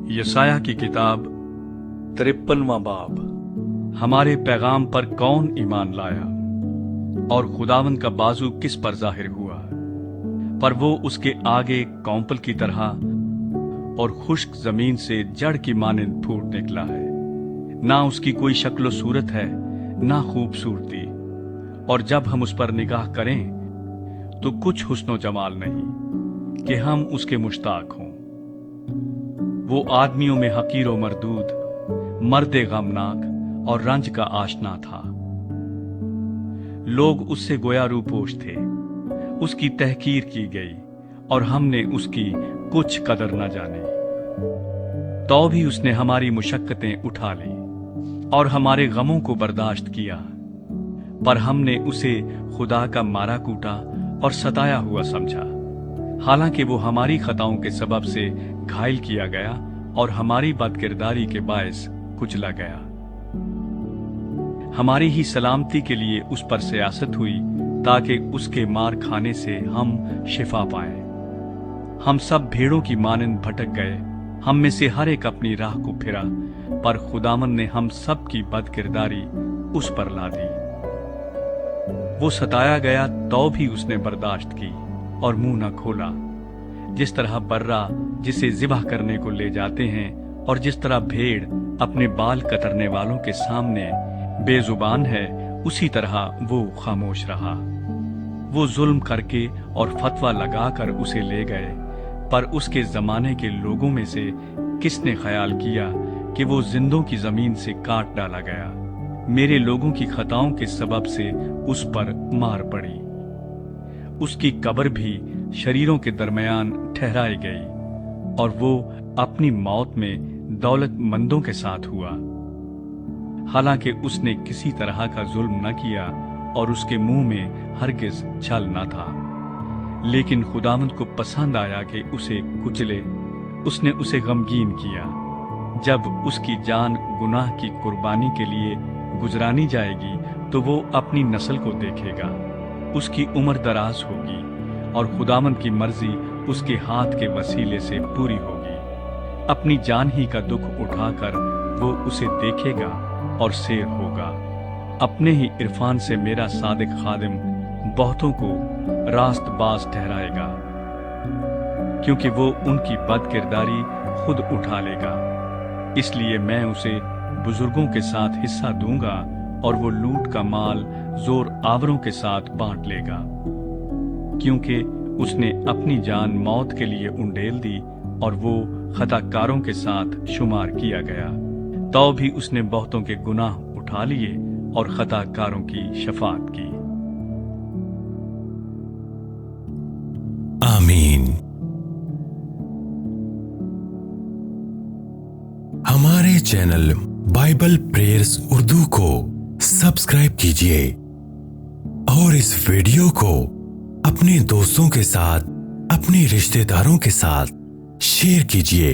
यशाया की किताब 53वां बाब। हमारे पैगाम पर कौन ईमान लाया और खुदावंद का बाजू किस पर जाहिर हुआ। पर वो उसके आगे कौंपल की तरह और खुश्क जमीन से जड़ की मानंद फूट निकला है। ना उसकी कोई शक्ल सूरत है ना खूबसूरती, और जब हम उस पर निगाह करें तो कुछ हुस्नो जमाल नहीं कि हम उसके मुश्ताक हों। वो आदमियों में हकीर व मरदूद, मर्द गमनाक और रंज का आशना था। लोग उससे गोया रूपोश थे, उसकी तहकीर की गई और हमने उसकी कुछ कदर न जानी। तो भी उसने हमारी मुशक्कतें उठा ली और हमारे गमों को बर्दाश्त किया। पर हमने उसे खुदा का मारा कूटा और सताया हुआ समझा। हालांकि वो हमारी खताओं के सबब से घायल किया गया और हमारी बदकिरदारी के बायस कुचला गया। हमारी ही सलामती के लिए उस पर सियासत हुई, ताकि उसके मार खाने से हम शिफा पाएं। हम सब भेड़ों की मानंद भटक गए, हम में से हर एक अपनी राह को फिरा, पर खुदावंद ने हम सब की बदकिरदारी उस पर ला दी। वो सताया गया तो भी उसने बर्दाश्त की और मुंह न खोला। जिस तरह बर्रा जिसे ज़िबह करने को ले जाते हैं और जिस तरह भेड़ अपने बाल कतरने वालों के सामने बेजुबान है, उसी तरह वो खामोश रहा। वो जुल्म करके और फतवा लगाकर उसे ले गए, पर उसके जमाने के लोगों में से किसने ख्याल किया कि वो जिंदों की जमीन से काट डाला गया। मेरे लोगों की खताओं के सबब से उस पर मार पड़ी। उसकी कब्र भी शरीरों के दरमियान ठहराई गई और वो अपनी मौत में दौलतमंदों के साथ हुआ। हालांकि उसने किसी तरह का जुल्म न किया और उसके मुंह में हरगिज छल न था, लेकिन खुदावंद को पसंद आया कि उसे कुचले। उसने उसे गमगीन किया। जब उसकी जान गुनाह की कुर्बानी के लिए गुजरानी जाएगी तो वो अपनी नस्ल को देखेगा। उसकी उम्र दराज होगी और खुदावंद की मर्जी उसके हाथ के वसीले से पूरी होगी। अपनी जान ही का दुख उठाकर वो उसे देखेगा और शेर होगा। अपने ही इरफान से मेरा सादिक खादिम बहुतों को रास्तबाज ठहराएगा, क्योंकि वो उनकी बदकिरदारी खुद उठा लेगा। इसलिए मैं उसे बुजुर्गों के साथ हिस्सा दूंगा और वो लूट का माल जोर आवरों के साथ बांट लेगा, क्योंकि उसने अपनी जान मौत के लिए उंडेल दी और वो खताकारों के साथ शुमार किया गया। तो भी उसने बहुतों के गुनाह उठा लिए और खताकारों की शफाअत की। आमीन। हमारे चैनल बाइबल प्रेयर्स उर्दू को सब्सक्राइब कीजिए और इस वीडियो को अपने दोस्तों के साथ, अपने रिश्तेदारों के साथ शेयर कीजिए।